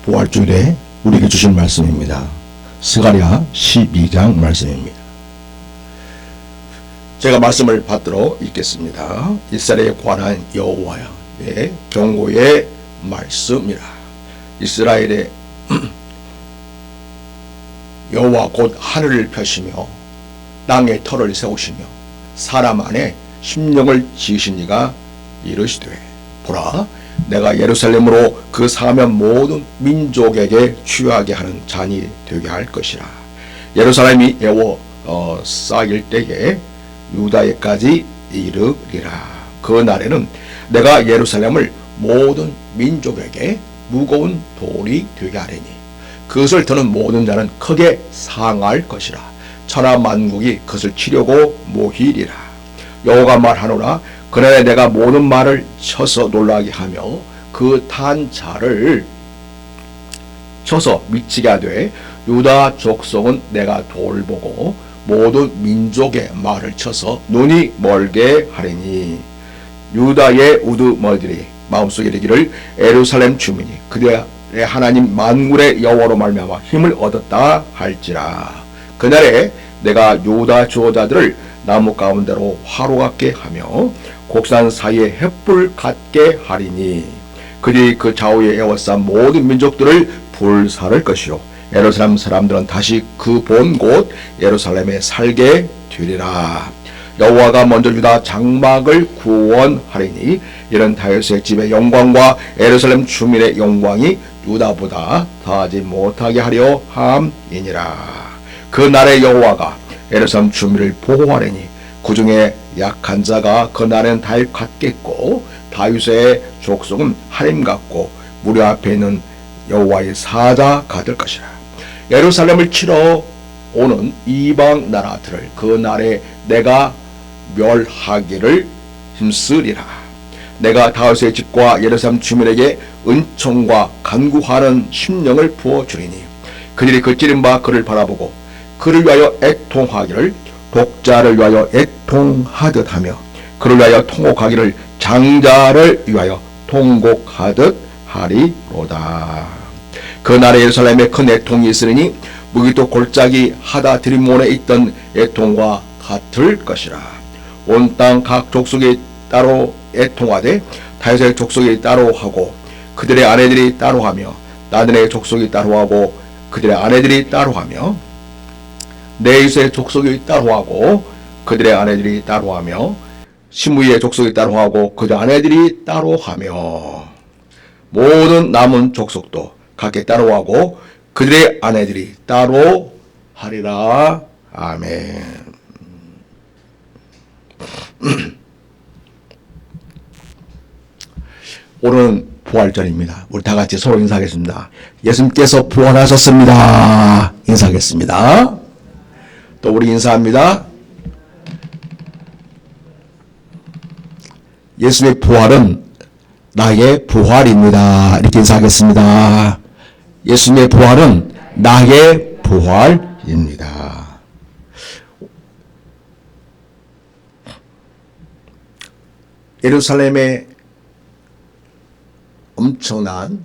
부활주일에 우리에게 주신 말씀입니다. 스가랴 12장 말씀입니다. 제가 말씀을 받들어 읽겠습니다. 이스라엘에 관한 여호와의 경고의 말씀이라. 이스라엘의 여호와 곧 하늘을 펴시며 땅에 터를 세우시며 사람 안에 심령을 지으신 이가 이르시되, 보라, 내가 예루살렘으로 그 사면 모든 민족에게 취하게 하는 잔이 되게 할 것이라. 예루살렘이 쌓일 때에 유다에까지 이르리라. 그 날에는 내가 예루살렘을 모든 민족에게 무거운 돌이 되게 하리니 그것을 드는 모든 자는 크게 상할 것이라. 천하 만국이 그것을 치려고 모이리라. 여호와가 말하노라. 그날에 내가 모든 말을 쳐서 놀라게 하며 그 탄자를 쳐서 미치게 하되, 유다 족속은 내가 돌보고 모든 민족의 말을 쳐서 눈이 멀게 하리니 유다의 우두머리들이 마음속에 이르기를 예루살렘 주민이 그들의 하나님 만군의 여호와로 말미암아 힘을 얻었다 할지라. 그날에 내가 유다 주어자들을 나무 가운데로 화로 같게 하며 곡산 사이에 횃불 같게 하리니 그들이 그 좌우에 에워싼 모든 민족들을 불사를 것이요 예루살렘 사람들은 다시 그 본 곳 예루살렘에 살게 되리라. 여호와가 먼저 유다 장막을 구원하리니 이런 다윗의 집의 영광과 예루살렘 주민의 영광이 유다보다 더하지 못하게 하려 함이니라. 그 날에 여호와가 예루살렘 주민을 보호하리니 그 중에 약한 자가 그 날엔 다윗 같겠고 다윗의 족속은 하림 같고 무리 앞에 있는 여호와의 사자가 될 것이라. 예루살렘을 치러 오는 이방 나라들을 그 날에 내가 멸하기를 힘쓰리라. 내가 다윗의 집과 예루살렘 주민에게 은총과 간구하는 심령을 부어주리니 그들이 그 찌른 바 그를 바라보고 그를 위하여 애통하기를 독자를 위하여 애통하듯 하며 그를 위하여 통곡하기를 장자를 위하여 통곡하듯 하리로다. 그 날에 예루살렘에 큰 애통이 있으리니 무기도 골짜기 하다 드림몬에 있던 애통과 같을 것이라. 온 땅 각 족속이 따로 애통하되 다윗의 족속이 따로 하고 그들의 아내들이 따로 하며 나단의 족속이 따로 하고 그들의 아내들이 따로 하며 네이스의 족속이 따로 하고 그들의 아내들이 따로 하며 시므이의 족속이 따로 하고 그들의 아내들이 따로 하며 모든 남은 족속도 각기 따로 하고 그들의 아내들이 따로 하리라. 아멘. 오늘은 부활절입니다. 우리 다 같이 서로 인사하겠습니다. 예수님께서 부활하셨습니다. 인사하겠습니다. 또 우리 인사합니다. 예수님의 부활은 나의 부활입니다. 이렇게 인사하겠습니다. 예수님의 부활은 나의 부활입니다. 예루살렘에 엄청난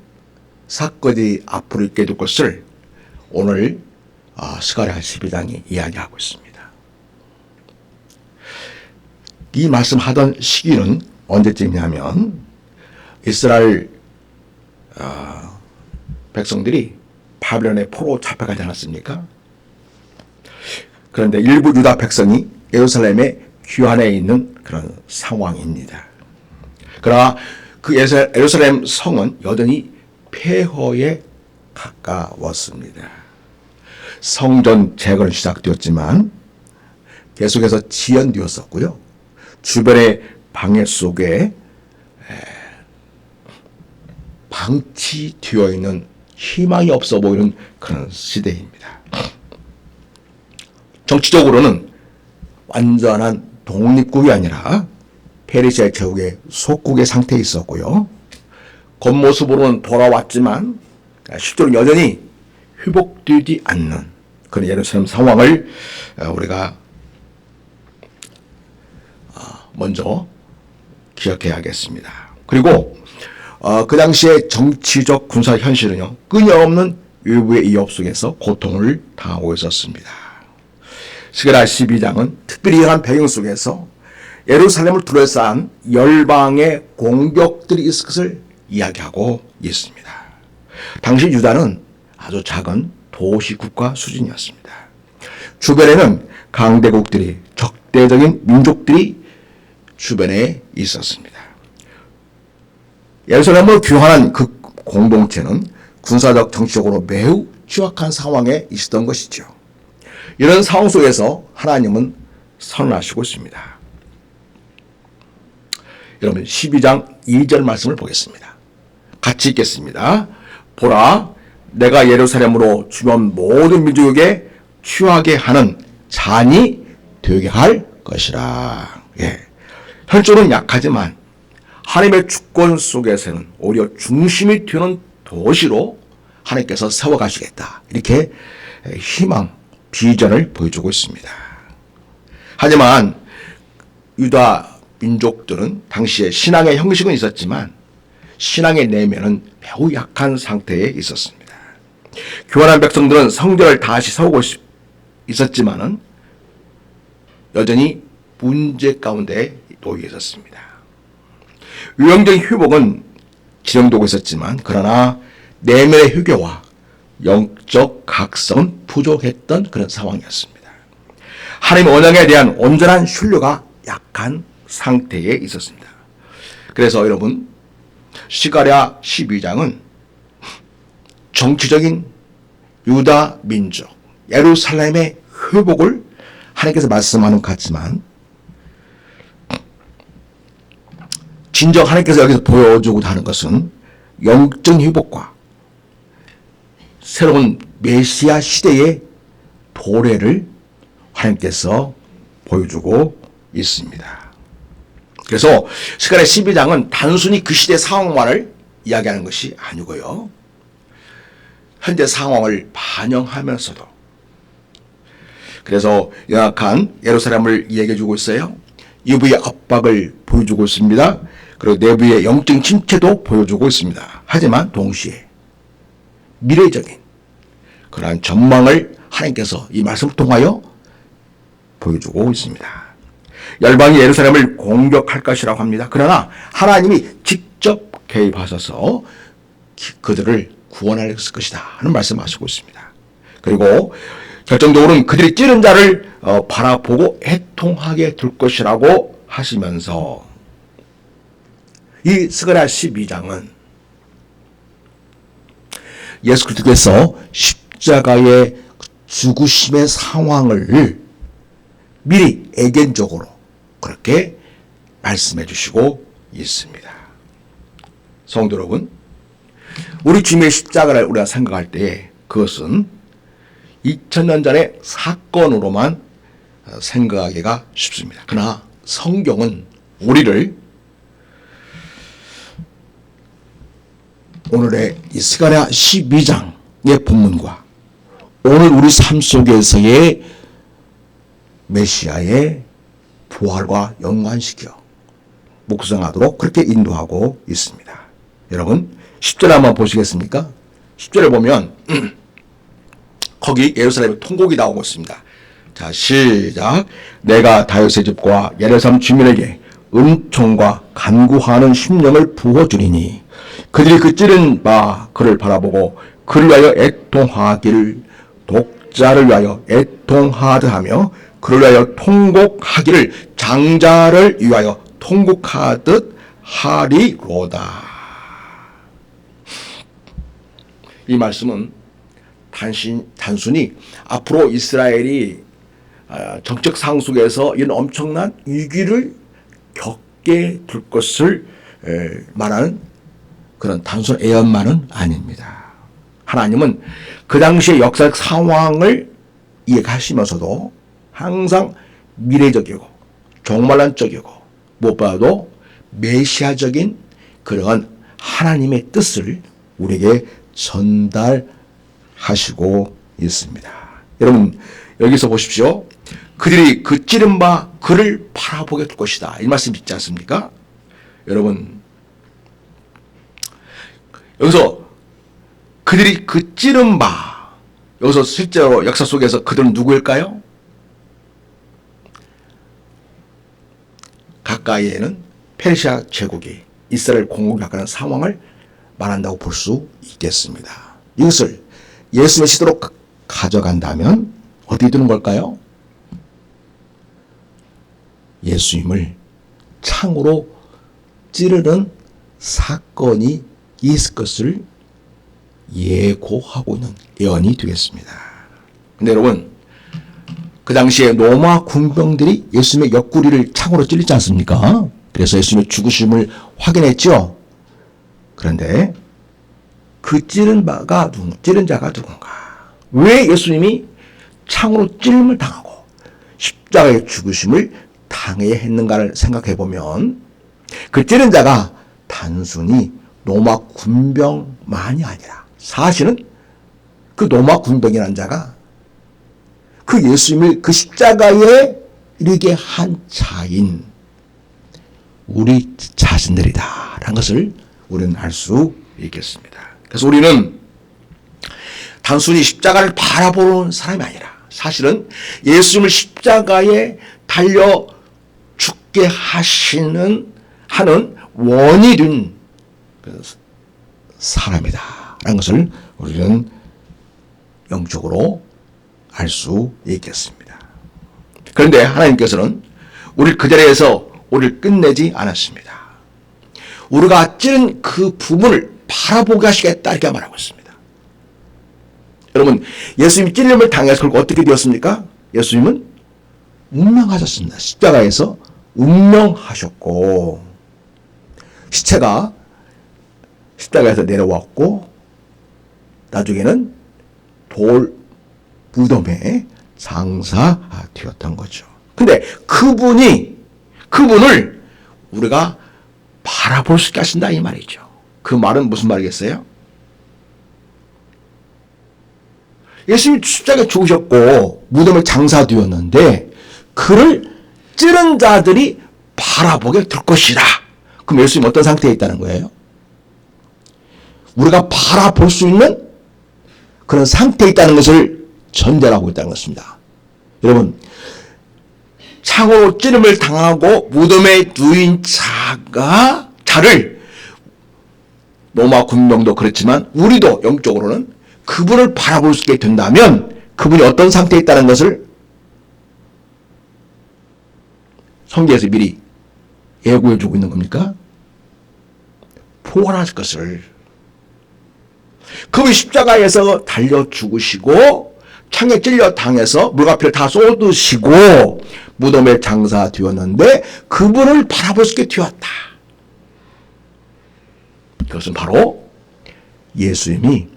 사건이 앞으로 있게 될 것을 오늘 스가랴 12장이 이야기하고 있습니다. 이 말씀하던 시기는 언제쯤이냐면 이스라엘 백성들이 바벨론의 포로 잡혀가지 않았습니까? 그런데 일부 유다 백성이 예루살렘에 귀환해 있는 그런 상황입니다. 그러나 그 예루살렘 성은 여전히 폐허에 가까웠습니다. 성전 재건은 시작되었지만 계속해서 지연되었었고요. 주변의 방해 속에 방치되어 있는 희망이 없어 보이는 그런 시대입니다. 정치적으로는 완전한 독립국이 아니라 페르시아 제국의 속국의 상태에 있었고요. 겉모습으로는 돌아왔지만 실제로 여전히 회복되지 않는 그런 예루살렘 상황을 우리가 먼저 기억해야겠습니다. 그리고 그 당시의 정치적 군사 현실은요, 끊임없는 외부의 위협 속에서 고통을 당하고 있었습니다. 스가랴 12장은 특별히 이러한 배경 속에서 예루살렘을 둘러싼 열방의 공격들이 있을 것을 이야기하고 있습니다. 당시 유다는 아주 작은 도시국가 수준이었습니다. 주변에는 강대국들이, 적대적인 민족들이 주변에 있었습니다. 예루살렘을 규환한 그 공동체는 군사적, 정치적으로 매우 취약한 상황에 있었던 것이죠. 이런 상황 속에서 하나님은 선언하시고 있습니다. 여러분 12장 2절 말씀을 보겠습니다. 같이 읽겠습니다. 보라, 내가 예루살렘으로 주변 모든 민족에게 취하게 하는 잔이 되게 할 것이라. 예. 혈조는 약하지만 하나님의 주권 속에서는 오히려 중심이 되는 도시로 하나님께서 세워가시겠다. 이렇게 희망, 비전을 보여주고 있습니다. 하지만 유다 민족들은 당시에 신앙의 형식은 있었지만 신앙의 내면은 매우 약한 상태에 있었습니다. 교만한 백성들은 성전을 다시 세우고 있었지만은 여전히 문제 가운데 놓여 있었습니다. 외형적인 회복은 진행되고 있었지만 그러나 내면의 회개와 영적 각성은 부족했던 그런 상황이었습니다. 하나님의 언약에 대한 온전한 신뢰가 약한 상태에 있었습니다. 그래서 여러분 스가랴 12장은 정치적인 유다 민족 예루살렘의 회복을 하나님께서 말씀하는 것 같지만 진정 하나님께서 여기서 보여주고 하는 것은 영적 회복과 새로운 메시아 시대의 도래를 하나님께서 보여주고 있습니다. 그래서 스가랴 12장은 단순히 그 시대 상황만을 이야기하는 것이 아니고요. 현재 상황을 반영하면서도 그래서 연약한 예루살렘을 이야기해주고 있어요. 외부의 압박을 보여주고 있습니다. 그리고 내부의 영적 침체도 보여주고 있습니다. 하지만 동시에 미래적인 그러한 전망을 하나님께서 이 말씀을 통하여 보여주고 있습니다. 열방이 예루살렘을 공격할 것이라고 합니다. 그러나 하나님이 직접 개입하셔서 그들을 구원할 것이다 하는 말씀하시고 있습니다. 그리고 결정적으로는 그들이 찌른 자를 바라보고 애통하게 될 것이라고 하시면서 이 스가랴 12장은 예수 그리스도께서 십자가의 죽으심의 상황을 미리 예견적으로 그렇게 말씀해 주시고 있습니다. 성도 여러분, 우리 주님의 십자가를 우리가 생각할 때 그것은 2000년 전의 사건으로만 생각하기가 쉽습니다. 그러나 성경은 우리를 오늘의 이 스가랴 12장의 본문과 오늘 우리 삶 속에서의 메시아의 부활과 연관시켜 묵상하도록 그렇게 인도하고 있습니다. 여러분 10절 한번 보시겠습니까? 10절에 보면 거기 예루살렘의 통곡이 나오고 있습니다. 자, 시작. 내가 다윗의 집과 예루살렘 주민에게 은총과 간구하는 심령을 부어주리니 그들이 그 찌른 바 그를 바라보고 그를 위하여 애통하기를 독자를 위하여 애통하듯하며 그를 위하여 통곡하기를 장자를 위하여 통곡하듯 하리로다. 이 말씀은 단순히 앞으로 이스라엘이 정책 상황 속에서 이런 엄청난 위기를 겪게 될 것을 말하는 그런 단순한 예언만은 아닙니다. 하나님은 그 당시의 역사적 상황을 이해하시면서도 항상 미래적이고 종말론적이고 무엇보다도 메시아적인 그러한 하나님의 뜻을 우리에게 전달하시고 있습니다. 여러분 여기서 보십시오. 그들이 그 찌른 바 그를 바라보게 될 것이다. 이 말씀 있지 않습니까? 여러분 여기서 그들이 그 찌른 바, 여기서 실제로 역사 속에서 그들은 누구일까요? 가까이에는 페르시아 제국이 이스라엘 공격하는 상황을 말한다고 볼 수 있겠습니다. 이것을 예수의 시대로 가져간다면 어디에 두는 걸까요? 예수님을 창으로 찌르는 사건이 있을 것을 예고하고 있는 예언이 되겠습니다. 근데 여러분, 그 당시에 로마 군병들이 예수님의 옆구리를 창으로 찔리지 않습니까? 그래서 예수님의 죽으심을 확인했죠. 그런데 그 찌른 자가 누군가? 왜 예수님이 창으로 찔림을 당하고 십자가의 죽으심을 당해야 했는가를 생각해 보면 그 찌른 자가 단순히 로마 군병만이 아니라 사실은 그 로마 군병이라는 자가 그 예수님을 그 십자가에 이르게 한 자인 우리 자신들이다 라는 것을 우리는 알 수 있겠습니다. 그래서 우리는 단순히 십자가를 바라보는 사람이 아니라 사실은 예수님을 십자가에 달려 죽게 하는 원인인 사람이다 라는 것을 우리는 영적으로 알 수 있겠습니다. 그런데 하나님께서는 우리를 그 자리에서 우리를 끝내지 않았습니다. 우리가 찌른 그 부분을 바라보게 하시겠다 이렇게 말하고 있습니다. 여러분, 예수님이 찔림을 당해서 결국 어떻게 되었습니까? 예수님은 운명하셨습니다. 십자가에서 운명하셨고 시체가 십자가에서 내려왔고 나중에는 돌 무덤에 장사되었던 거죠. 근데 그분을 우리가 바라볼 수 있게 하신다 이 말이죠. 그 말은 무슨 말이겠어요? 예수님이 십자가에 죽으셨고 무덤에 장사되었는데 그를 찌른 자들이 바라보게 될 것이다. 그럼 예수님이 어떤 상태에 있다는 거예요? 우리가 바라볼 수 있는 그런 상태에 있다는 것을 전제하고 있다는 것입니다. 여러분, 창으로 찌름을 당하고 무덤에 누인 자를 로마 군병도 그렇지만 우리도 영적으로는 그분을 바라볼 수 있게 된다면 그분이 어떤 상태에 있다는 것을 성경에서 미리 예고해 주고 있는 겁니까? 부활하실 것을. 그분이 십자가에서 달려 죽으시고 창에 찔려 당해서 물과피를 다 쏟으시고 무덤에 장사되었는데 그분을 바라볼 수 있게 되었다. 그것은 바로 예수님이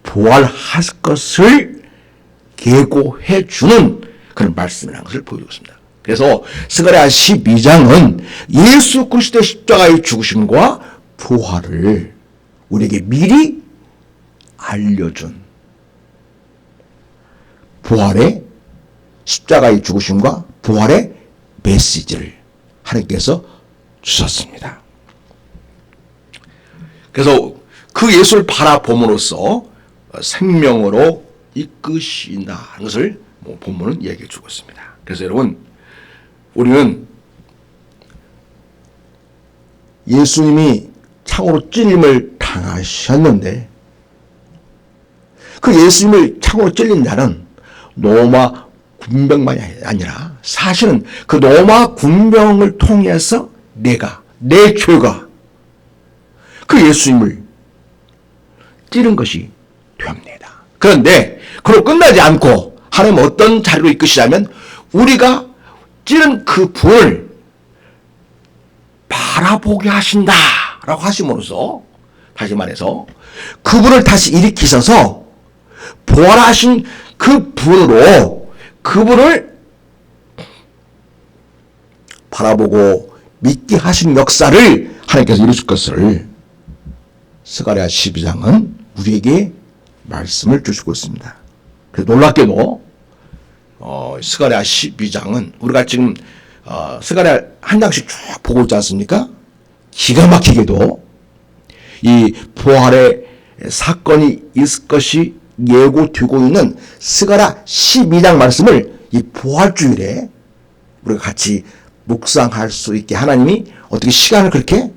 부활하실 것을 예고해 주는 그런 말씀이라는 것을 보여주고 있습니다. 그래서 스가랴 12장은 예수 그리스도의 십자가의 죽으심과 부활을 우리에게 미리 알려준 부활의 십자가의 죽으심과 부활의 메시지를 하나님께서 주셨습니다. 그래서 그 예수를 바라봄으로써 생명으로 이끄신다는 것을 본문은 얘기해 주고 있습니다. 그래서 여러분, 우리는 예수님이 창으로 찔림을 당하셨는데 그 예수님을 창으로 찔린 자는 로마 군병만이 아니라 사실은 그 로마 군병을 통해서 내 죄가 그 예수님을 찌른 것이 됩니다. 그런데 그로 끝나지 않고 하나님 어떤 자리로 이끄시냐면 우리가 찌른 그 분을 바라보게 하신다라고 하심으로써 다시 말해서 그분을 다시 일으키셔서 부활하신 그 분으로 그분을 바라보고 믿게 하신 역사를 하나님께서 이루실 것을 스가랴 12장은 우리에게 말씀을 주시고 있습니다. 그래서 놀랍게도 스가랴 12장은 우리가 지금 스가랴 한 장씩 쭉 보고 있지 않습니까? 기가 막히게도 이 부활의 사건이 있을 것이 예고되고 있는 스가랴 12장 말씀을 이 부활주일에 우리가 같이 묵상할 수 있게 하나님이 어떻게 시간을 그렇게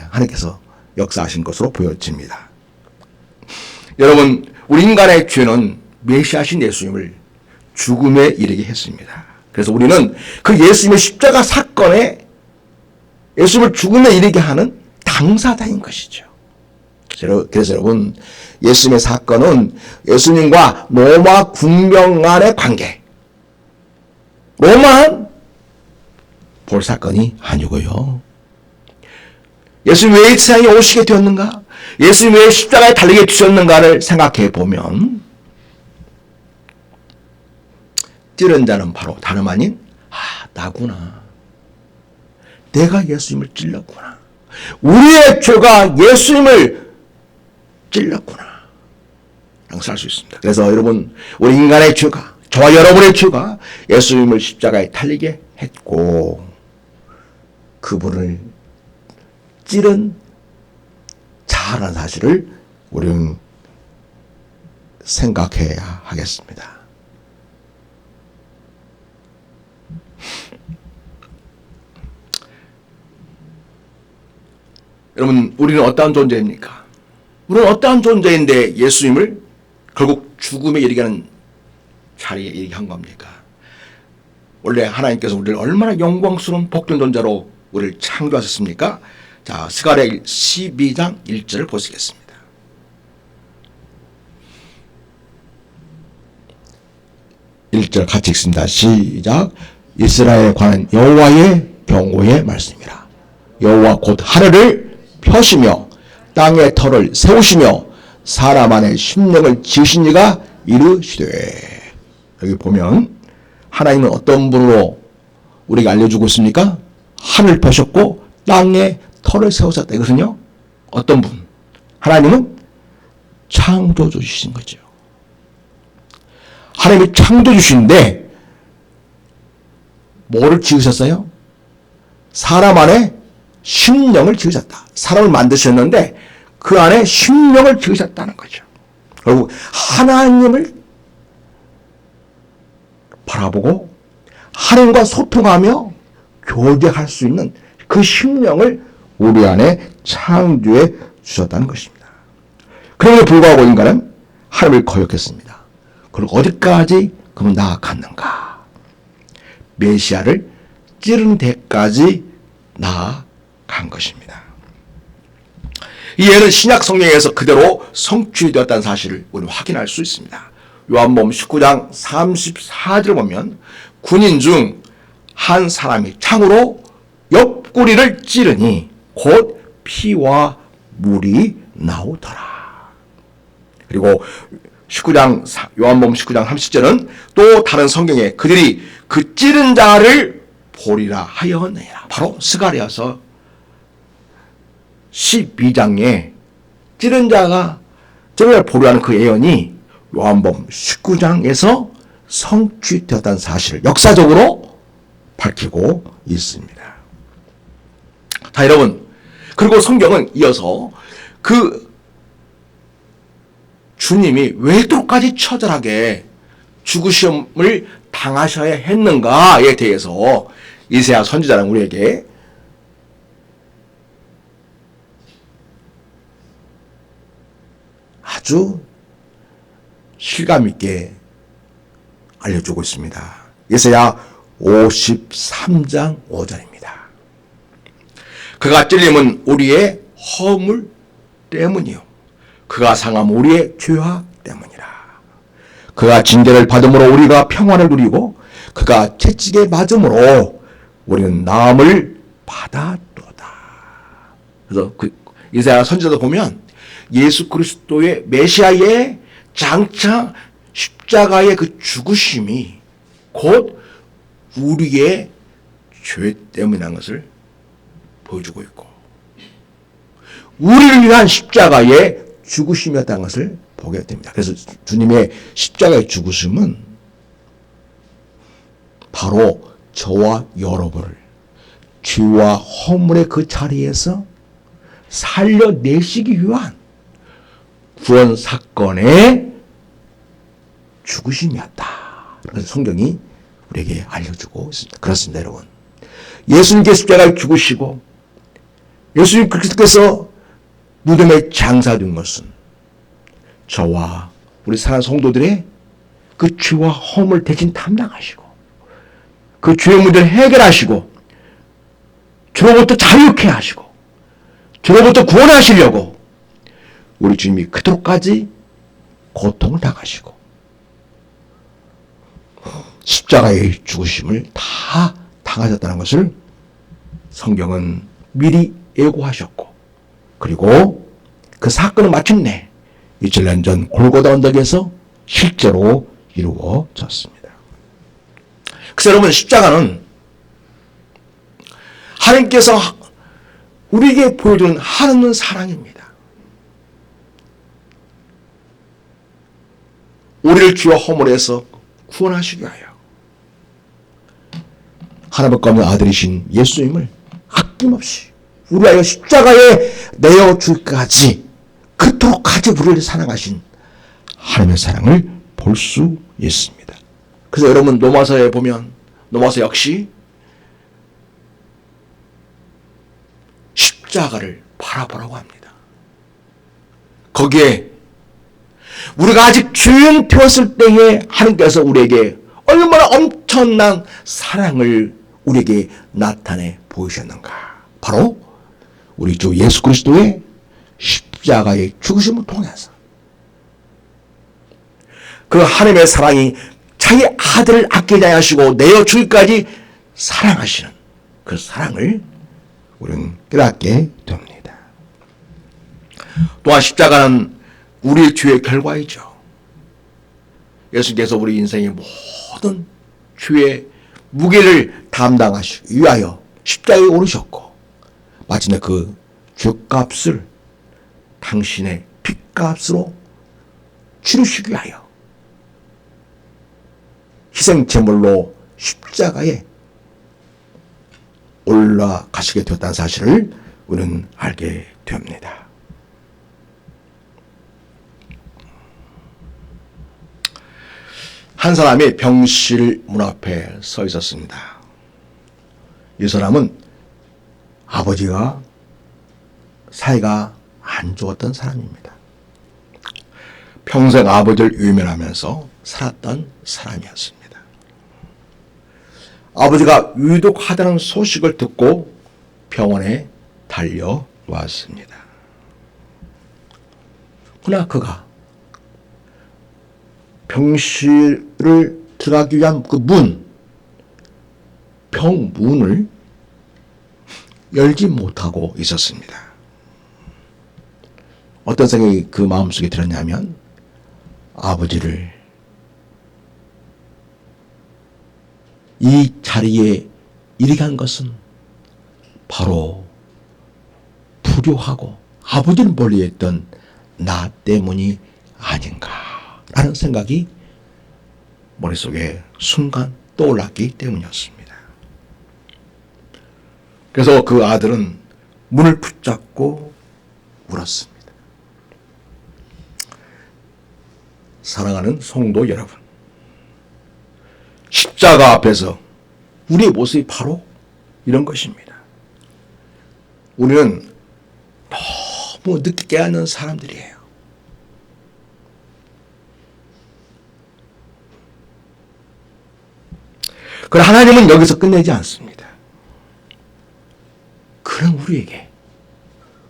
하나님께서 역사하신 것으로 보여집니다. 여러분, 우리 인간의 죄는 메시아신 예수님을 죽음에 이르게 했습니다. 그래서 우리는 그 예수님의 십자가 사건에 예수님을 죽음에 이르게 하는 당사자인 것이죠. 그래서 여러분, 예수님의 사건은 예수님과 로마 군병 간의 관계, 로마는 볼 사건이 아니고요. 예수님 왜 이 세상에 오시게 되었는가? 예수님 왜 십자가에 달리게 되셨는가를 생각해 보면 찌른 자는 바로 다름 아닌 나구나. 내가 예수님을 찔렀구나. 우리의 죄가 예수님을 찔렀구나. 라고 살 수 있습니다. 그래서 여러분, 우리 인간의 죄가, 저와 여러분의 죄가 예수님을 십자가에 달리게 했고 그분을 찌른 자라는 사실을 우리는 생각해야 하겠습니다. 여러분, 우리는 어떠한 존재입니까? 우리는 어떠한 존재인데 예수님을 결국 죽음에 이르게 하는 자리에 이르게 한 겁니까? 원래 하나님께서 우리를 얼마나 영광스러운 복된 존재로 우리를 창조하셨습니까? 자, 스가랴 12장 1절을 보시겠습니다. 일 절 같이 읽습니다. 시작. 이스라엘에 관한 여호와의 경고의 말씀이라. 여호와 곧 하늘을 펴시며 땅의 터를 세우시며 사람 안에 심령을 지으신 이가 이르시되. 여기 보면 하나님은 어떤 분으로 우리가 알려주고 있습니까? 하늘 펴셨고 땅에 터를 세우셨다. 이것은요, 어떤 분? 하나님은 창조주신 거죠. 하나님이 창조주신데 뭐를 지으셨어요? 사람 안에 심령을 지으셨다. 사람을 만드셨는데 그 안에 심령을 지으셨다는 거죠. 결국 하나님을 바라보고 하나님과 소통하며 교제할 수 있는 그 심령을 우리 안에 창조해 주셨다는 것입니다. 그럼에도 불구하고 인간은 하나님을 거역했습니다. 그리고 어디까지 그럼 나아갔는가? 메시아를 찌른 데까지 나아간 것입니다. 이 예는 신약 성경에서 그대로 성취되었다는 사실을 우리는 확인할 수 있습니다. 요한복음 19장 34절을 보면 군인 중 한 사람이 창으로 옆구리를 찌르니 곧 피와 물이 나오더라. 그리고 요한복음 19장 30절은 또 다른 성경에 그들이 그 찌른 자를 보리라 하였느니라. 바로 스가랴서 12장에 찌른 자가 저를 보리라는 그 예언이 요한복음 19장에서 성취되었다는 사실을 역사적으로 밝히고 있습니다. 자, 여러분, 그리고 성경은 이어서 그 주님이 왜 이토록까지 처절하게 죽으심을 당하셔야 했는가에 대해서 이사야 선지자는 우리에게 아주 실감 있게 알려주고 있습니다. 이사야 53장 5절입니다. 그가 찔림은 우리의 허물 때문이요 그가 상함 우리의 죄악 때문이라. 그가 징계를 받음으로 우리가 평안을 누리고 그가 채찍에 맞음으로 우리는 나음을 받았도다. 그래서 이사야 선지자도 보면 예수 그리스도의 메시아의 장차 십자가의 그 죽으심이 곧 우리의 죄 때문이라는 것을 보여주고 있고 우리를 위한 십자가의 죽으심이었다는 것을 보게 됩니다. 그래서 주님의 십자가의 죽으심은 바로 저와 여러분을 죄와 허물의 그 자리에서 살려내시기 위한 구원 사건의 죽으심이었다. 그래서 성경이 우리에게 알려주고 있습니다. 그렇습니다, 여러분. 예수님께서 십자가에 죽으시고 예수님 그리스도께서 무덤에 장사된 것은 저와 우리 사랑하는 성도들의 그 죄와 허물 대신 담당하시고 그 죄의 문제를 해결하시고 죄로부터 자유케 하시고 죄로부터 구원하시려고 우리 주님이 그토록까지 고통을 당하시고 십자가의 죽으심을 다 당하셨다는 것을 성경은 미리 예고하셨고, 그리고 그 사건은 마침내 2000년 전 골고다 언덕에서 실제로 이루어졌습니다. 그래서 여러분, 십자가는 하나님께서 우리에게 보여주는 한없는 사랑입니다. 우리를 죄와 허물에서 구원하시기 위하여 하나님과 없는 아들이신 예수님을 아낌없이 우리 위하여 십자가에 내어줄까지 그토록까지 우리를 사랑하신 하나님의 사랑을 볼 수 있습니다. 그래서 여러분, 로마서에 보면 로마서 역시 십자가를 바라보라고 합니다. 거기에 우리가 아직 죄인 되었을 때에 하나님께서 우리에게 얼마나 엄청난 사랑을 우리에게 나타내 보이셨는가. 바로 우리 주 예수 그리스도의 십자가의 죽으심을 통해서 그 하나님의 사랑이 자기 아들을 아끼지 아니하시고 내어주기까지 사랑하시는 그 사랑을 우리는 깨닫게 됩니다. 또한 십자가는 우리의 죄의 결과이죠. 예수께서 우리 인생의 모든 죄의 무게를 담당하시기 위하여 십자가에 오르셨고 마침내 그 죄값을 당신의 핏값으로 치르시기 위하여 희생제물로 십자가에 올라가시게 되었다는 사실을 우리는 알게 됩니다. 한 사람이 병실 문 앞에 서 있었습니다. 이 사람은 아버지가 사이가 안 좋았던 사람입니다. 평생 아버지를 외면하면서 살았던 사람이었습니다. 아버지가 위독하다는 소식을 듣고 병원에 달려왔습니다. 그러나 그가 병실을 들어가기 위한 그 병문을 열지 못하고 있었습니다. 어떤 생각이 그 마음속에 들었냐면, 아버지를 이 자리에 이르게 한 것은 바로 불효하고 아버지를 멀리했던 나 때문이 아닌가 라는 생각이 머릿속에 순간 떠올랐기 때문이었습니다. 그래서 그 아들은 문을 붙잡고 울었습니다. 사랑하는 성도 여러분, 십자가 앞에서 우리의 모습이 바로 이런 것입니다. 우리는 너무 늦게 깨닫는 사람들이에요. 그러나 하나님은 여기서 끝내지 않습니다. 그런 우리에게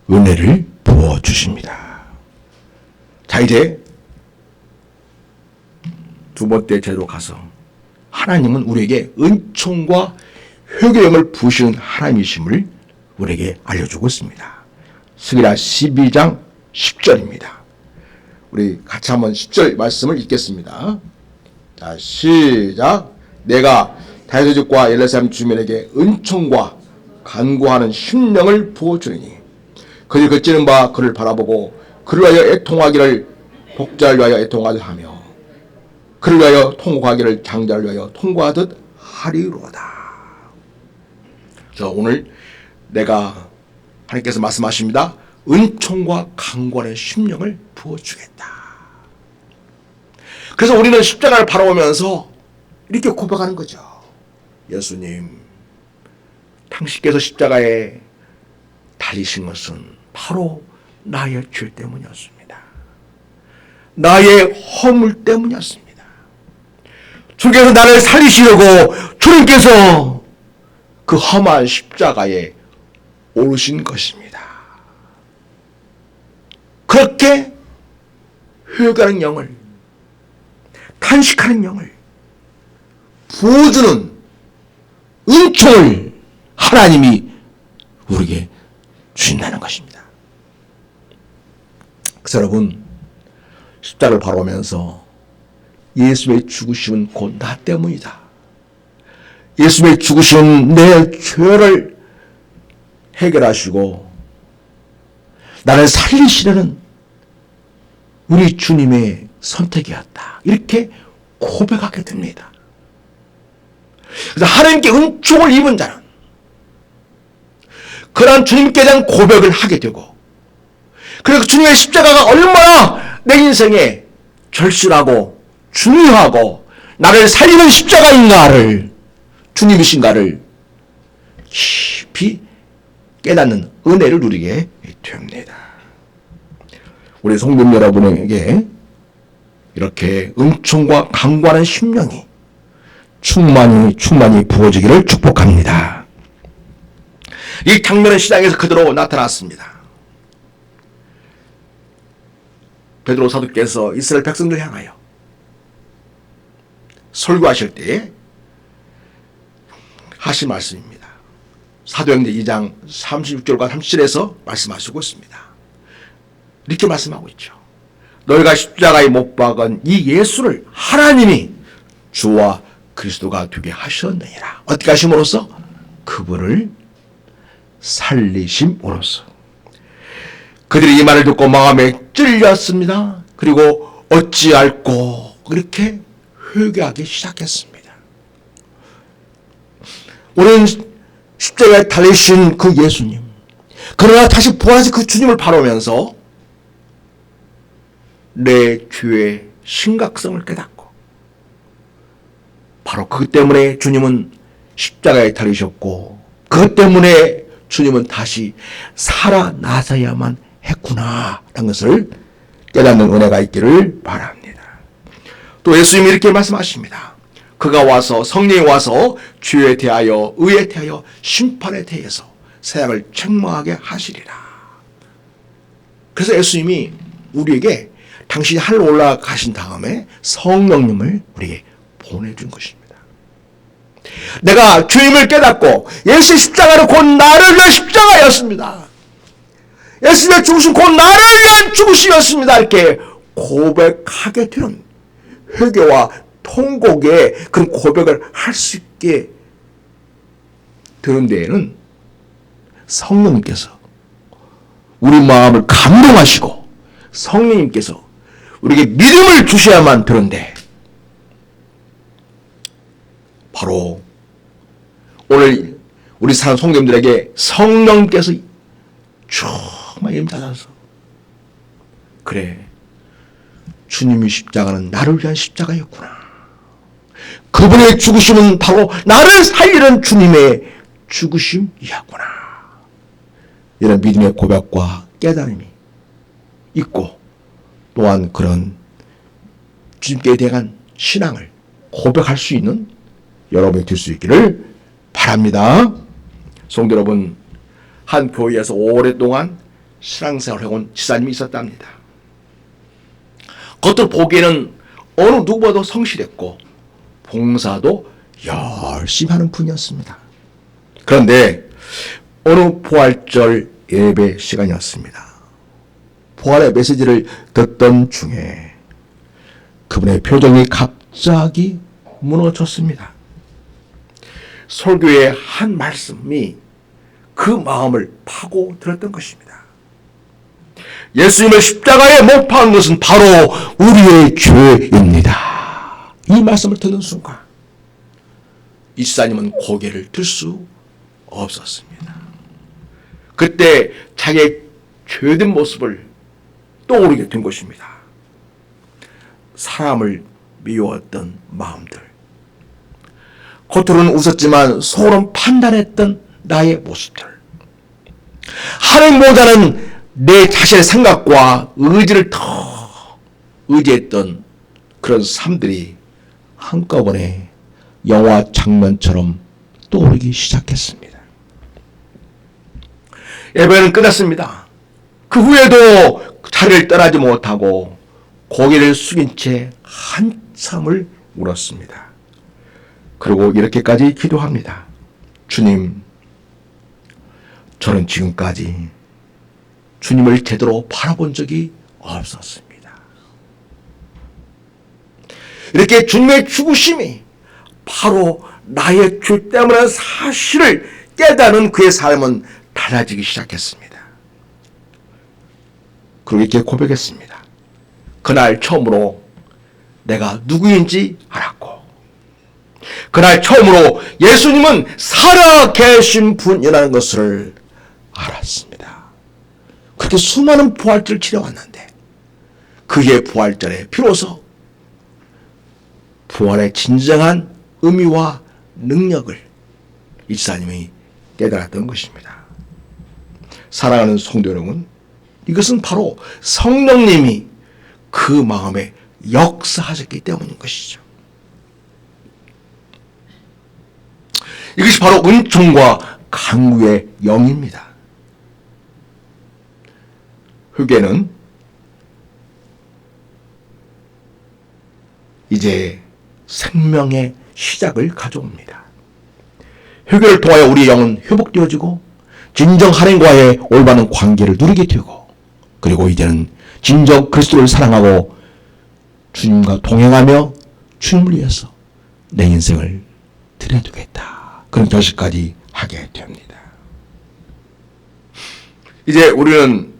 은혜를 부어주십니다. 자, 이제 두 번째 제로 가서 하나님은 우리에게 은총과 회개함을 부으시는 하나님이심을 우리에게 알려주고 있습니다. 스가랴 12장 10절입니다. 우리 같이 한번 10절 말씀을 읽겠습니다. 자, 시작. 내가 다윗의 집과 예루살렘 주민에게 은총과 간구하는 심령을 부어주리니 그들이 그치는 바 그를 바라보고 그를 위하여 애통하기를 복자를 위하여 애통하듯 하며 그를 위하여 통곡하기를 장자를 위하여 통곡하듯 하리로다. 자, 오늘 내가 하나님께서 말씀하십니다. 은총과 강권의 심령을 부어주겠다. 그래서 우리는 십자가를 바라보면서 이렇게 고백하는 거죠. 예수님, 당신께서 십자가에 달리신 것은 바로 나의 죄 때문이었습니다. 나의 허물 때문이었습니다. 주께서 나를 살리시려고 주님께서 그 험한 십자가에 오르신 것입니다. 그렇게 회개하는 영을, 탄식하는 영을 부어주는 은총을 하나님이 우리에게 주신다는 것입니다. 그래서 여러분, 십자가를 바라보면서 예수의 죽으심은 곧 나 때문이다. 예수의 죽으심은 내 죄를 해결하시고 나를 살리시려는 우리 주님의 선택이었다. 이렇게 고백하게 됩니다. 그래서 하나님께 은총을 입은 자는 그러한 주님께 대한 고백을 하게 되고, 그리고 주님의 십자가가 얼마나 내 인생에 절실하고 중요하고 나를 살리는 십자가인가를, 주님이신가를 깊이 깨닫는 은혜를 누리게 됩니다. 우리 성도 여러분에게 이렇게 은총과 강구하는 심령이 충만히 부어지기를 축복합니다. 이 장면은 시장에서 그대로 나타났습니다. 베드로 사도께서 이스라엘 백성들 향하여 설교하실 때에 하신 말씀입니다. 사도행전 2장 36절과 37절에서 말씀하시고 있습니다. 이렇게 말씀하고 있죠. 너희가 십자가에 못 박은 이 예수를 하나님이 주와 그리스도가 되게 하셨느니라. 어떻게 하심으로써? 그분을 살리심으로써. 그들이 이 말을 듣고 마음에 찔렸습니다. 그리고 어찌할꼬 그렇게 회개하기 시작했습니다. 우리는 십자가에 달리신 그 예수님, 그러나 다시 부활하신 그 주님을 바라보면서 내 죄의 심각성을 깨닫고, 바로 그것 때문에 주님은 십자가에 달리셨고, 그것 때문에 주님은 다시 살아나셔야만 했구나 라는 것을 깨닫는 은혜가 있기를 바랍니다. 또 예수님이 이렇게 말씀하십니다. 그가 와서, 성령이 와서 죄에 대하여, 의에 대하여, 심판에 대해서 세상을 책망하게 하시리라. 그래서 예수님이 우리에게 당신이 하늘로 올라가신 다음에 성령님을 우리에게 보내준 것입니다. 내가 주님을 깨닫고 예수의 십자가는 곧 나를 위한 십자가였습니다. 예수님의 죽으심 곧 나를 위한 죽으심이었습니다. 이렇게 고백하게 되는, 회개와 통곡의 그런 고백을 할 수 있게 되는 데에는 성령님께서 우리 마음을 감동하시고 성령님께서 우리에게 믿음을 주셔야만 되는데, 바로 오늘 우리 사랑 성도님들에게 성령께서 정말 임하셔서, 그래, 주님의 십자가는 나를 위한 십자가였구나, 그분의 죽으심은 바로 나를 살리는 주님의 죽으심이었구나, 이런 믿음의 고백과 깨달음이 있고, 또한 그런 주님께 대한 신앙을 고백할 수 있는 여러분이 될 수 있기를 바랍니다. 성도 여러분, 한 교회에서 오랫동안 신앙생활을 해온 지사님이 있었답니다. 겉으로 보기에는 어느 누구보다도 성실했고 봉사도 열심히 하는 분이었습니다. 그런데 어느 부활절 예배 시간이었습니다. 부활의 메시지를 듣던 중에 그분의 표정이 갑자기 무너졌습니다. 설교의 한 말씀이 그 마음을 파고들었던 것입니다. 예수님을 십자가에 못 박은 것은 바로 우리의 죄입니다. 이 말씀을 듣는 순간 이 지사님은 고개를 들 수 없었습니다. 그때 자기의 죄된 모습을 떠오르게 된 것입니다. 사람을 미워했던 마음들, 겉으로는 웃었지만 속으로는 판단했던 나의 모습들, 하나님보다는 내 자신의 생각과 의지를 더 의지했던 그런 삶들이 한꺼번에 영화 장면처럼 떠오르기 시작했습니다. 예배는 끝났습니다. 그 후에도 자리를 떠나지 못하고 고개를 숙인 채 한참을 울었습니다. 그리고 이렇게까지 기도합니다. 주님, 저는 지금까지 주님을 제대로 바라본 적이 없었습니다. 이렇게 주님의 죽으심이 바로 나의 죄 때문에 사실을 깨닫는 그의 삶은 달라지기 시작했습니다. 그리고 이렇게 고백했습니다. 그날 처음으로 내가 누구인지 알았고, 그날 처음으로 예수님은 살아계신 분이라는 것을 알았습니다. 그렇게 수많은 부활절을 치러왔는데 그의 부활절에 비로소 부활의 진정한 의미와 능력을 이 지사님이 깨달았던 것입니다. 사랑하는 성도 여러분, 이것은 바로 성령님이 그 마음에 역사하셨기 때문인 것이죠. 이것이 바로 은총과 강구의 영입니다. 회개는 이제 생명의 시작을 가져옵니다. 회개를 통하여 우리의 영은 회복되어지고 진정 하나님과의 올바른 관계를 누리게 되고, 그리고 이제는 진정 그리스도를 사랑하고 주님과 동행하며 주님을 위해서 내 인생을 드려두겠다, 그런 결심까지 하게 됩니다. 이제 우리는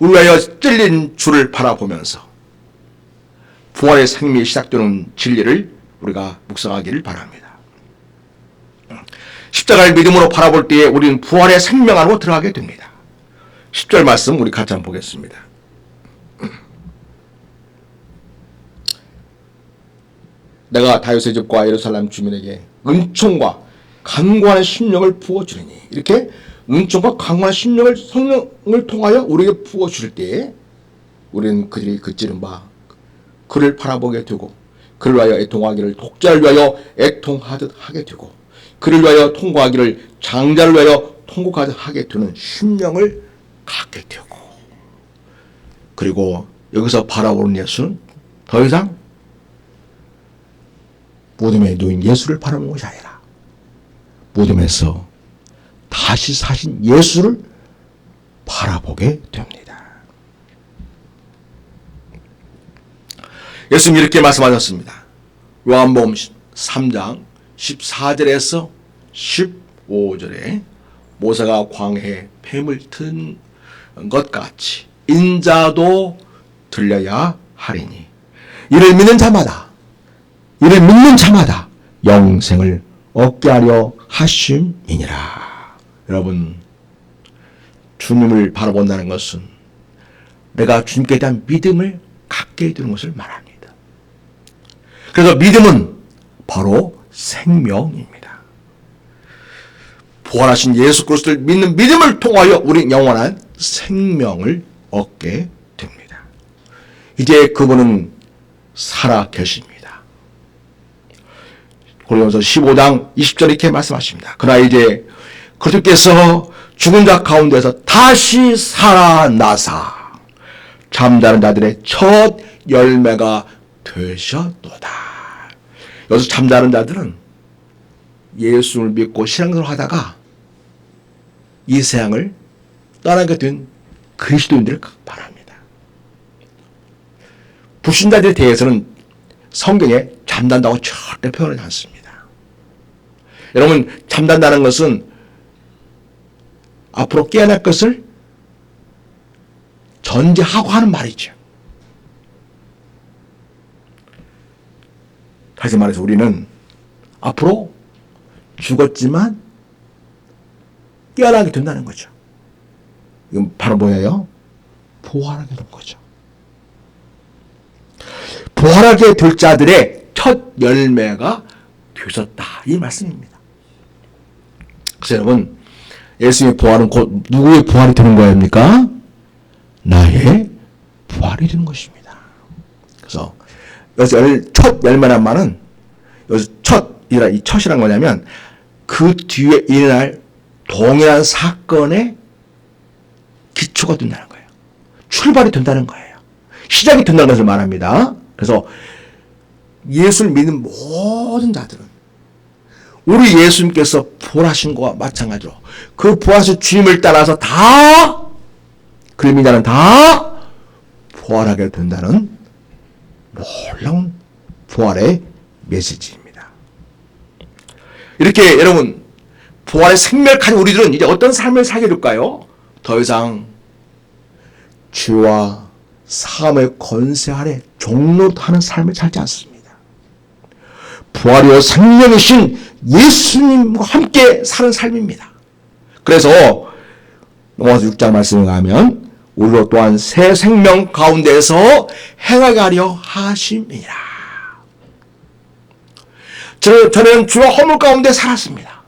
위하여 찔린 주를 바라보면서 부활의 생명이 시작되는 진리를 우리가 묵상하기를 바랍니다. 십자가를 믿음으로 바라볼 때에 우리는 부활의 생명 안으로 들어가게 됩니다. 10절 말씀 우리 같이 한번 보겠습니다. 내가 다윗의 집과 예루살렘 주민에게 은총과 강구하는 심령을 부어주리니, 이렇게 은총과 강구하는 심령을 성령을 통하여 우리에게 부어줄 때에 우리는 그들이 그치는 바 그를 바라보게 되고, 그를 위하여 애통하기를 독자를 위하여 애통하듯 하게 되고, 그를 위하여 통곡하기를 장자를 위하여 통곡하듯 하게 되는 심령을 갖게 되고, 그리고 여기서 바라보는 예수는 더 이상 무덤에 누인 예수를 바라보는 것이 아니라 무덤에서 다시 사신 예수를 바라보게 됩니다. 예수님이 이렇게 말씀하셨습니다. 요한복음 3장 14절에서 15절에 모세가 광야에 뱀을 튼 것 같이 인자도 들려야 하리니, 이를 믿는 자마다 영생을 얻게 하려 하심이니라. 여러분, 주님을 바라본다는 것은 내가 주님께 대한 믿음을 갖게 되는 것을 말합니다. 그래서 믿음은 바로 생명입니다. 부활하신 예수 그리스도를 믿는 믿음을 통하여 우리 영원한 생명을 얻게 됩니다. 이제 그분은 살아 계십니다. 고린도서 15장 20절에 이렇게 말씀하십니다. 그러나 이제 그리스도께서 죽은 자 가운데서 다시 살아나사 잠자는 자들의 첫 열매가 되셨도다. 여기서 잠자는 자들은 예수를 믿고 신앙생활을 하다가 이 세상을 떠나게 된 그리스도인들을 말합니다. 불신자들에 대해서는 성경에 잠단다고 절대 표현하지 않습니다. 여러분, 잠단다는 것은 앞으로 깨어날 것을 전제하고 하는 말이죠. 다시 말해서 우리는 앞으로 죽었지만 깨어나게 된다는 거죠. 이건 바로 뭐예요? 부활하게 된 거죠. 부활하게 될 자들의 첫 열매가 되셨다, 이 말씀입니다. 그래서 여러분, 예수님의 부활은 곧 누구의 부활이 되는 거입니까? 나의 부활이 되는 것입니다. 그래서 여기서 첫 열매란 말은, 여기서 이 첫이란 뭐냐면 그 뒤에 일어날 동일한 사건의 기초가 된다는 거예요. 출발이 된다는 거예요. 시작이 된다는 것을 말합니다. 그래서 예수를 믿는 모든 자들은 우리 예수님께서 부활하신 것과 마찬가지로 그 부활하신 주님을 따라서 다, 그를 믿는 자는 다 부활하게 된다는 놀라운 부활의 메시지입니다. 이렇게 여러분, 부활의 생명을 가진 우리들은 이제 어떤 삶을 살게 될까요? 더 이상 죄와 사함의 권세 아래 종노하는 삶을 살지 않습니다. 부활이요 생명이신 예수님과 함께 사는 삶입니다. 그래서 로마서 6장 말씀에 가면 우리로 또한 새 생명 가운데서 행하게 하려 하심이라. 저는 주와 허물 가운데 살았습니다.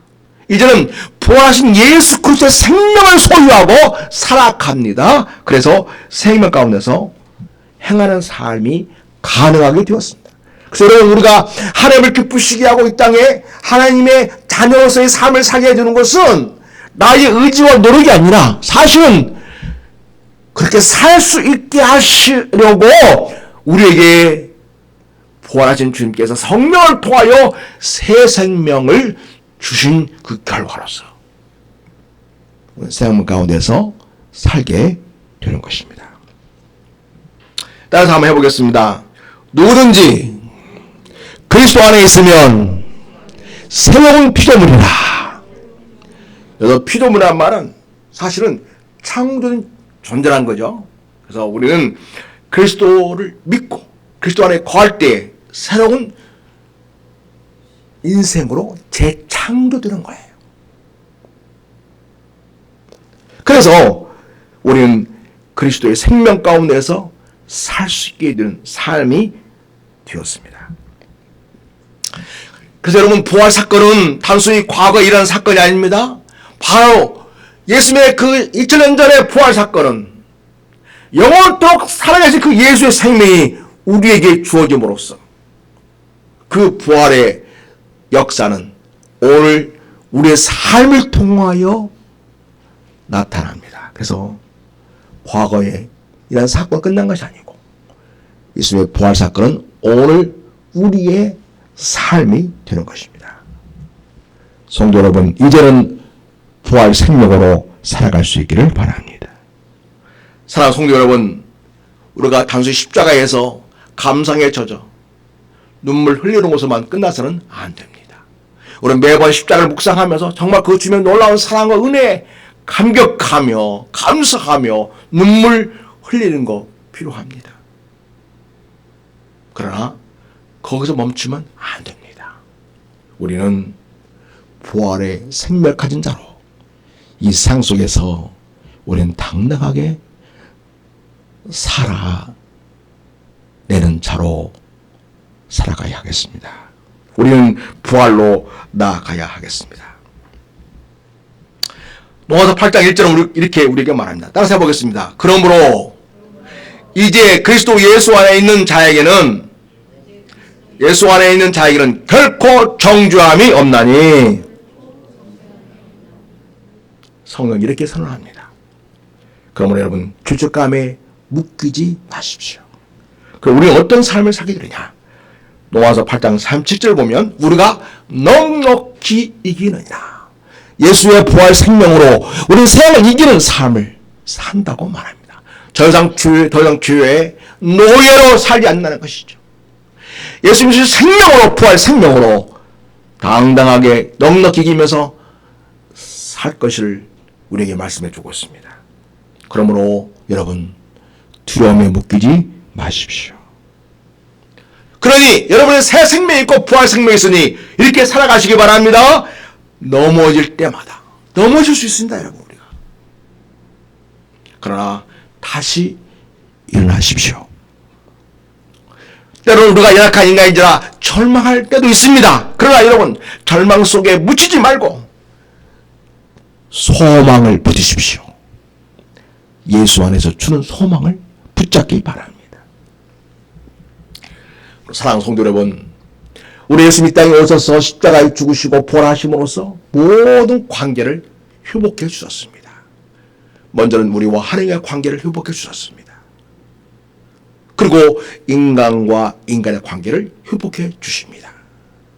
이제는 부활하신 예수 그리스도의 생명을 소유하고 살아갑니다. 그래서 생명 가운데서 행하는 삶이 가능하게 되었습니다. 그래서 여러분, 우리가 하나님을 기쁘시게 하고 이 땅에 하나님의 자녀로서의 삶을 살게 되는 것은 나의 의지와 노력이 아니라 사실은 그렇게 살 수 있게 하시려고 우리에게 부활하신 주님께서 성령을 통하여 새 생명을 주신 그 결과로서 생명 가운데서 살게 되는 것입니다. 따라서 한번 해보겠습니다. 누구든지 그리스도 안에 있으면 새로운 피조물이라. 여기서 피조물이란 말은 사실은 창조된 존재라는 거죠. 그래서 우리는 그리스도를 믿고 그리스도 안에 거할 때 새로운 인생으로 재창조되는 거예요. 그래서 우리는 그리스도의 생명 가운데서 살 수 있게 되는 삶이 되었습니다. 그래서 여러분, 부활 사건은 단순히 과거에 일어난 사건이 아닙니다. 바로 예수님의 그 2000년 전의 부활 사건은 영원토록 살아계신 그 예수의 생명이 우리에게 주어짐으로써 그 부활의 역사는 오늘 우리의 삶을 통하여 나타납니다. 그래서 과거에 이런 사건이 끝난 것이 아니고 예수님의 부활 사건은 오늘 우리의 삶이 되는 것입니다. 성도 여러분, 이제는 부활 생명으로 살아갈 수 있기를 바랍니다. 사랑하는 성도 여러분, 우리가 단순히 십자가에서 감상에 젖어 눈물 흘리는 것으로만 끝나서는 안 됩니다. 우리는 매번 십자가를 묵상하면서 정말 그 주님의 놀라운 사랑과 은혜에 감격하며 감사하며 눈물 흘리는 거 필요합니다. 그러나 거기서 멈추면 안 됩니다. 우리는 부활의 생명을 가진 자로 이 세상 속에서 우리는 당당하게 살아내는 자로 살아가야 하겠습니다. 우리는 부활로 나아가야 하겠습니다. 로마서 8장 1절은 이렇게 우리에게 말합니다. 따라서 해보겠습니다. 그러므로 이제 그리스도 예수 안에 있는 자에게는 결코 정죄함이 없나니. 성경이 이렇게 선언합니다. 그러므로 여러분, 죄책감에 묶이지 마십시오. 그럼 우리는 어떤 삶을 살게 되느냐? 로마서 8장 37절 보면 우리가 넉넉히 이기느니라. 예수의 부활 생명으로 우리는 세상을 이기는 삶을 산다고 말합니다. 더 이상 죄의 노예로 살지 않는다는 것이죠. 예수님의 생명으로, 부활 생명으로 당당하게 넉넉히 이기면서 살 것을 우리에게 말씀해 주고 있습니다. 그러므로 여러분, 두려움에 묶이지 마십시오. 그러니 여러분의 새 생명이 있고 부활 생명이 있으니 이렇게 살아가시기 바랍니다. 넘어질 때마다, 넘어질 수 있습니다, 여러분, 우리가. 그러나 다시 일어나십시오. 때로는 우리가 연약한 인간인지라 절망할 때도 있습니다. 그러나 여러분, 절망 속에 묻히지 말고 소망을 붙이십시오. 예수 안에서 주는 소망을 붙잡기 바랍니다. 사랑하는 성도 여러분, 우리 예수님 이 땅에 오셔서 십자가에 죽으시고 부활하심으로써 모든 관계를 회복해 주셨습니다. 먼저는 우리와 하나님의 관계를 회복해 주셨습니다. 그리고 인간과 인간의 관계를 회복해 주십니다.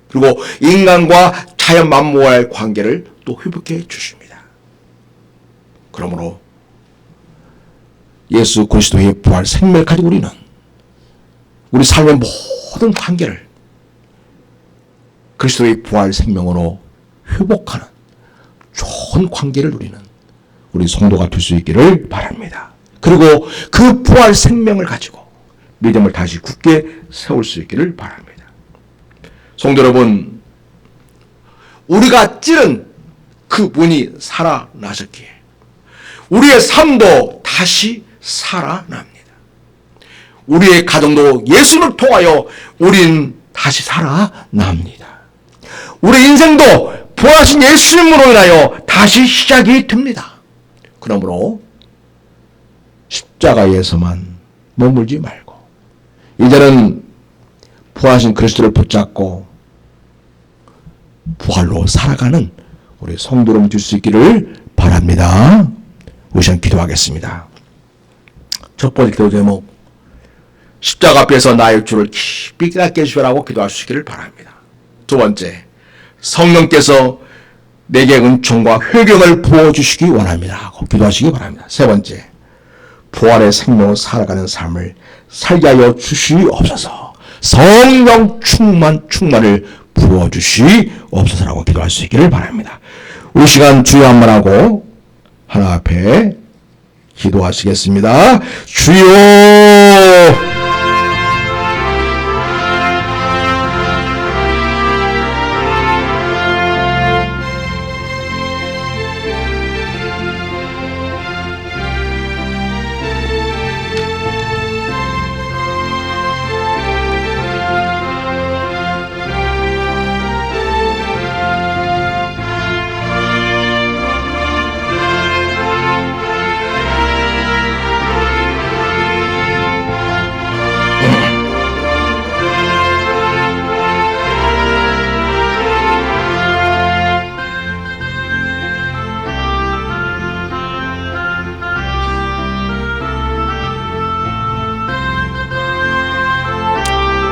그리고 인간과 자연 만물과의 관계를 또 회복해 주십니다. 그러므로 예수 그리스도의 부활 생명을 가지고 우리는 우리 삶의 모든 관계를 그리스도의 부활 생명으로 회복하는 좋은 관계를 누리는 우리 성도가 될 수 있기를 바랍니다. 그리고 그 부활 생명을 가지고 믿음을 다시 굳게 세울 수 있기를 바랍니다. 성도 여러분, 우리가 찌른 그 문이 살아나셨기에 우리의 삶도 다시 살아납니다. 우리의 가정도 예수를 통하여 우린 다시 살아납니다. 우리 인생도 부활하신 예수님으로 인하여 다시 시작이 됩니다. 그러므로 십자가에서만 머물지 말고 이제는 부활하신 그리스도를 붙잡고 부활로 살아가는 우리 성도로 될 수 있기를 바랍니다. 우선 기도하겠습니다. 첫 번째 기도 제목, 십자가 앞에서 나의 주를 깊이 깨닫게 해주시라고 기도할 수 있기를 바랍니다. 두 번째, 성령께서 내게 은총과 회개를 부어주시기 원합니다 하고 기도하시기 바랍니다. 세 번째, 부활의 생명으로 살아가는 삶을 살게 하여 주시옵소서. 성령 충만을 부어주시옵소서라고 기도할 수 있기를 바랍니다. 우리 시간 주여 한번 하고 하나 앞에 기도하시겠습니다. 주여,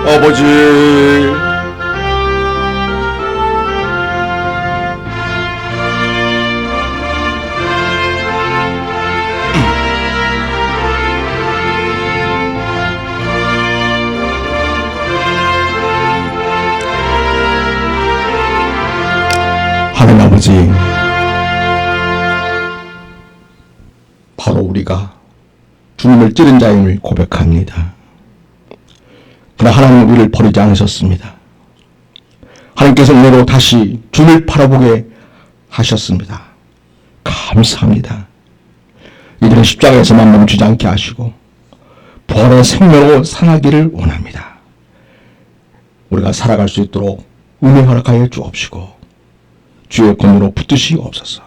아버지, 하나님 아버지, 바로 우리가 주님을 찌른 자임을 고백합니다. 그러나 하나님은 우리를 버리지 않으셨습니다. 하나님께서 은혜로 다시 주를 바라보게 하셨습니다. 감사합니다. 이들은 십자가에서만 멈추지 않게 하시고 부활의 생명으로 살아가기를 원합니다. 우리가 살아갈 수 있도록 은혜 허락하여 주옵시고 주의 권으로 붙드시옵소서.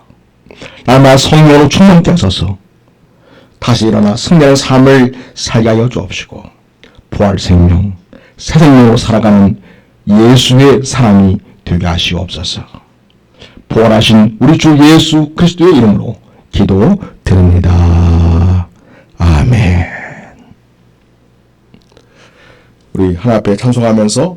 날마다 성령으로 충만케 하소서. 다시 일어나 승리하는 삶을 살게 하여 주옵시고 부활 생명, 새 생명으로 살아가는 예수의 사람이 되게 하시옵소서. 부활하신 우리 주 예수 그리스도의 이름으로 기도드립니다. 아멘. 우리 하나 앞에 찬송하면서